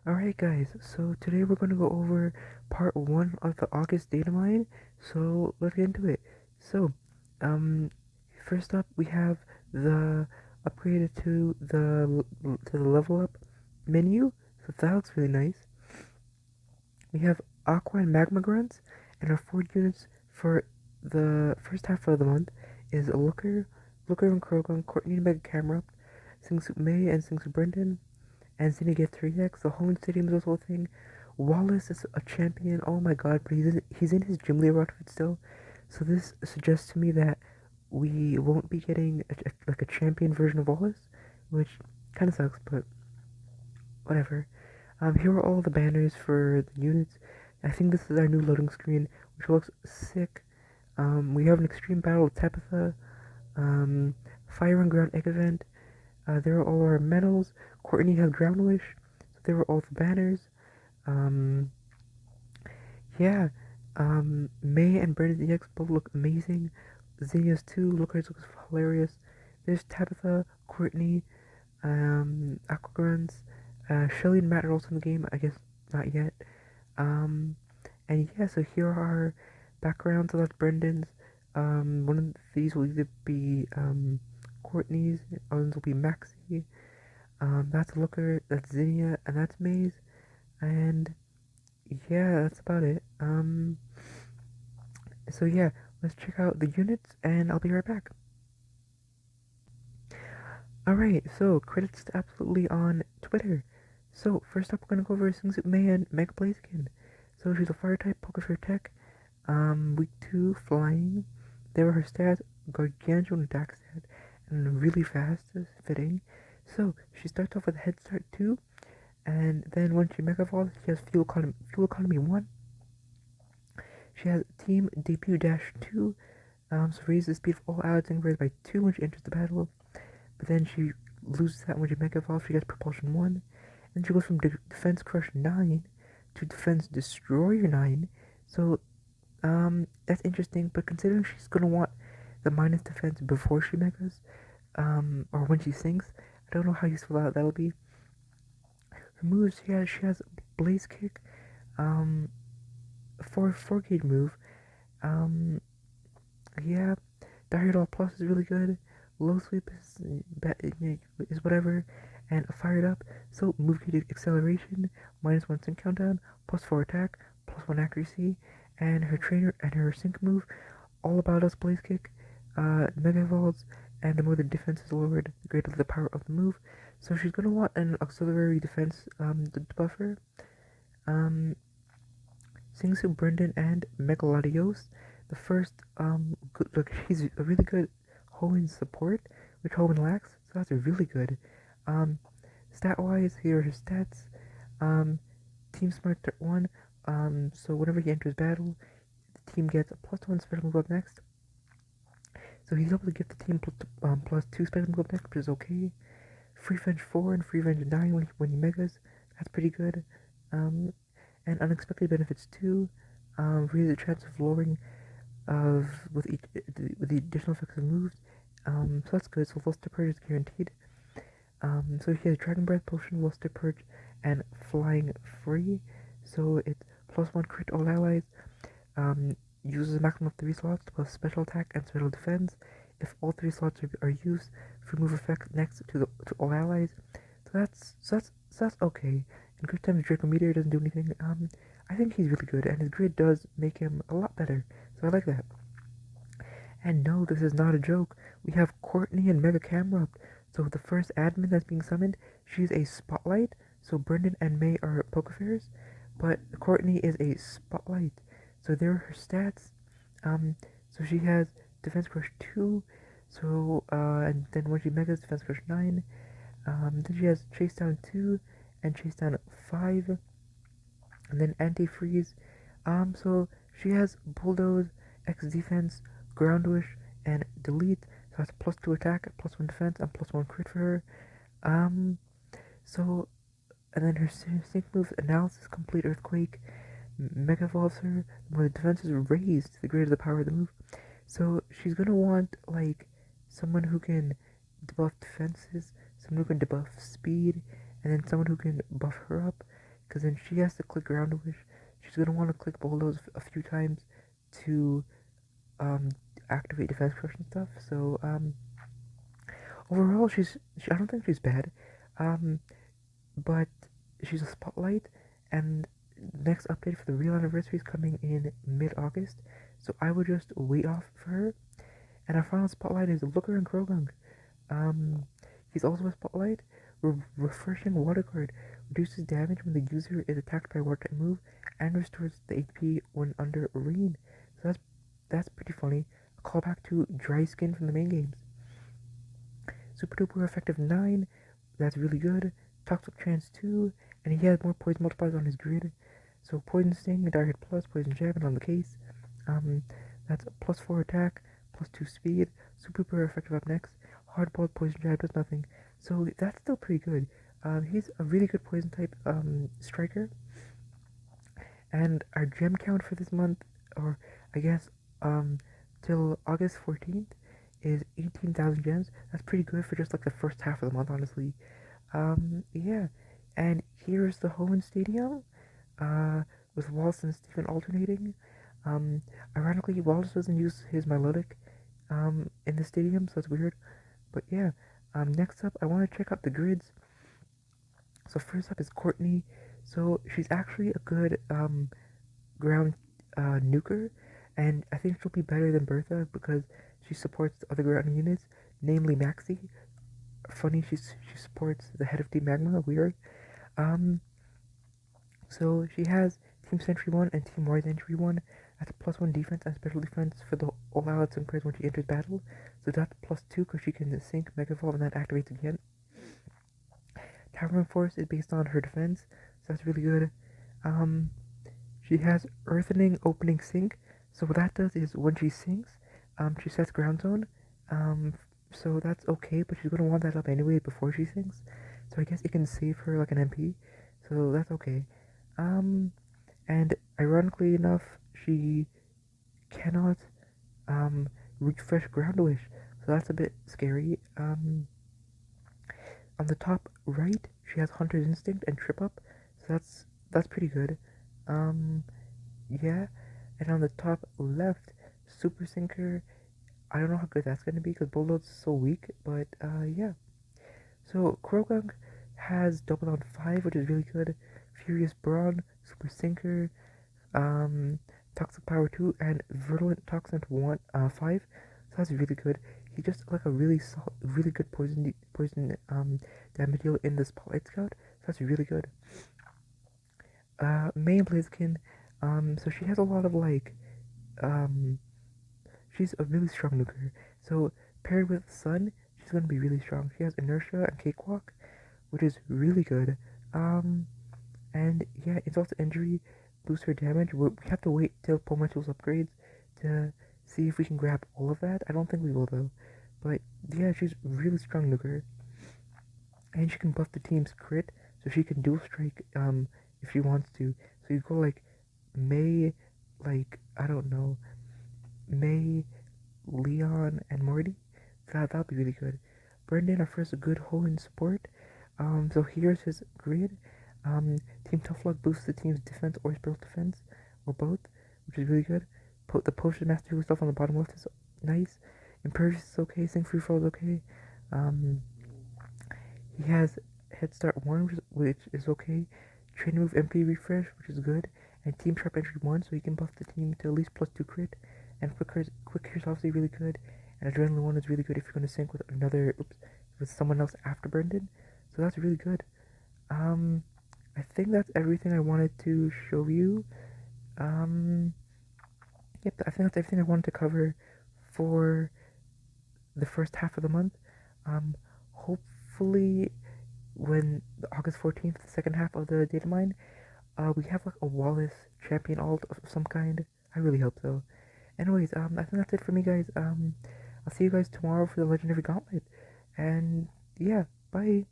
Alright guys, so today we're going to go over part 1 of the August Datamine, so let's get into it. So, um, first up we have the upgraded to the level up menu, so that looks really nice. We have Aqua and Magma Grunts, and our 4 units for the first half of the month is Looker and Krogan, Courtney and Mega Camera, Singsu May and Singsu Brendan, and Xena get 3x. The Home Stadium is also a thing. Wallace is a champion. Oh my god, but he's in his gym leader outfit still. So this suggests to me that we won't be getting like a champion version of Wallace, which kind of sucks, but whatever. Here are all the banners for the units. I think this is our new loading screen, which looks sick. We have an extreme battle with Tabitha. Fire and ground egg event. There are all our medals. Courtney has ground wish. So there were all the banners. Um, yeah. May and Brendan EX both look amazing. Xenia's too. Lookers looks hilarious. There's Tabitha, Courtney, Aquagrunts, Shelly and Matt are also in the game. I guess not yet. Um, and yeah, so here are our backgrounds. So that's Brendan's. One of these will either be Courtney's, others will be Maxie. That's Looker, that's Zinnia, and that's Maze. And yeah, that's about it. So yeah, let's check out the units, and I'll be right back. Alright, so credits to Absolutely on Twitter. So first up, we're gonna go over Singsuit May and Mega Blaziken. So she's a fire type, poker fair tech. Week 2, flying. There were her stats, gargantuan attack stat, and really fast, is fitting. So she starts off with Head Start 2, and then when she Mega Evolves, she has Fuel Economy 1. She has Team Debut Dash 2, so raises the speed of all allies and by 2 when she enters the battle. But then she loses that when she Mega Evolves, she gets Propulsion 1. And she goes from Defense Crush 9 to Defense Destroyer 9. So, that's interesting, but considering she's gonna want the minus defense before she megas, or when she sinks, I don't know how useful that'll be. Her moves, she has Blaze Kick, um, 4 gauge move, um, yeah, Dire All Plus is really good, Low Sweep is whatever, and Fired Up, so move gauge acceleration, -1 sync countdown, +4 attack, +1 accuracy, and her trainer and her sync move, All About Us Blaze Kick, Mega Evolves, and the more the defense is lowered, the greater the power of the move. So she's gonna want an auxiliary defense to buff her. Singsu, Brendan, and Megalodios. The first, look, he's a really good Hoenn support, which Hoenn lacks, so that's really good. Stat-wise, here are his stats. Team Smart 1, so whenever he enters battle, the team gets a +1 special move up next. So he's able to give the team +2 special move up next, which is okay. Free Revenge 4 and Free Revenge 9 when he megas, that's pretty good. And Unexpected Benefits 2, raises the chance of lowering with the additional effects of moves. So that's good. So Luster Purge is guaranteed. So he has Dragon Breath, Potion, Luster Purge, and Flying Free. So it's +1 crit all allies. Uses a maximum of 3 slots plus special attack and special defense. If all 3 slots are used, remove effects next to all allies. So that's okay. And Grid Times Draco Meteor doesn't do anything. I think he's really good, and his grid does make him a lot better. So I like that. And no, this is not a joke. We have Courtney and Mega Camera up. So the first admin that's being summoned, she's a Spotlight. So Brendan and May are Pokefairs, but Courtney is a Spotlight. So there are her stats. So she has Defense Crush 2. So and then when she megas, Defense Crush 9. Then she has Chase Down 2 and Chase Down 5. And then Anti-Freeze. So she has Bulldoze, X Defense, Ground Wish, and Delete. So that's +2 attack, +1 defense, and +1 crit for her. So, and then her sync moves, Analysis, Complete Earthquake, Mega Evolves her, the more the defense is raised, the greater the power of the move. So she's gonna want, like, someone who can debuff defenses, someone who can debuff speed, and then someone who can buff her up. because then she has to click Ground Wish. She's gonna want to click Bulldoze a few times to um, activate Defense Crush and stuff. So overall, I don't think she's bad, um, but she's a Spotlight, and next update for the real anniversary is coming in mid-August. So I would just wait off for her. And our final Spotlight is Looker and Krogung. Um, he's also a Spotlight. Refreshing Water Guard reduces damage when the user is attacked by a water type move and restores the HP when under rain. So that's pretty funny. A callback to Dry Skin from the main games. Super duper effective 9. That's really good. Toxic Trance 2, and he has more poison multipliers on his grid. So Poison Sting, Dark Hit Plus, Poison Jab, and on the case. That's plus 4 attack, plus 2 speed. Super duper effective up next. Hardball Poison Jab does nothing. So that's still pretty good. He's a really good poison type striker. And our gem count for this month, or I guess till August 14th, is 18,000 gems. That's pretty good for just like the first half of the month, honestly. Yeah. And here's the Hoenn Stadium, with Wallace and Stephen alternating. Ironically, Wallace doesn't use his melodic, in the stadium, so that's weird. But yeah, next up, I want to check out the grids. So first up is Courtney. So she's actually a good, ground, nuker, and I think she'll be better than Bertha because she supports the other ground units, namely Maxi. Funny, she supports the head of Team Magma, weird. Um, so she has Team Sentry 1 and Team Rise Entry 1. That's plus 1 defense and special defense for the all outs and crits when she enters battle. So that's plus 2 because she can sync, Mega Evolve, and then activates again. Tower Force is based on her defense, so that's really good. She has Earthening Opening Sync. So what that does is when she sinks, she sets Ground Zone. So that's okay, but she's gonna want that up anyway before she sinks. So I guess it can save her like an MP. So that's okay. And ironically enough, she cannot refresh Ground Wish. So that's a bit scary. On the top right, she has Hunter's Instinct and Trip Up. So that's pretty good. Yeah. And on the top left, Super Sinker. I don't know how good that's gonna be because Bulldoze's so weak, but yeah. So Krogung has Double on 5, which is really good. Furious Brawn, Super Sinker, Toxic Power 2, and Virulent Toxin 5. So that's really good. He's just like a really good poison damage deal in the Spotlight Scout. So that's really good. May and Blaziken, so she has a lot of like, she's a really strong nuker. So paired with Sun, she's gonna be really strong. She has Inertia and Cakewalk, which is really good. And yeah, it's also injury, boost her damage. We have to wait till Pometu's upgrades to see if we can grab all of that. I don't think we will though. But yeah, she's really strong nuker. And she can buff the team's crit, so she can dual strike if she wants to. So you go like May, like I don't know, May, Leon, and Morty. That'll be really good. Brendan, our first good Hoenn support. So here's his grid. Team Tough Luck boosts the team's defense or spell defense, or both, which is really good. The Potion Master stuff on the bottom left is nice. Impervious is okay. Sync Free Fall is okay. He has Head Start 1, which is okay. Train Move MP Refresh, which is good. And Team Sharp Entry 1, so he can buff the team to at least plus 2 crit. And Quick Here's obviously really good. And Adrenaline 1 is really good if you're going to sync with with someone else after Brendan. So that's really good. I think that's everything I wanted to show you. Yep, I think that's everything I wanted to cover for the first half of the month. Hopefully when August 14th, the second half of the Datamine, we have like a Wallace champion alt of some kind. I really hope so. Anyways, I think that's it for me, guys. I'll see you guys tomorrow for the Legendary Gauntlet. And yeah, bye.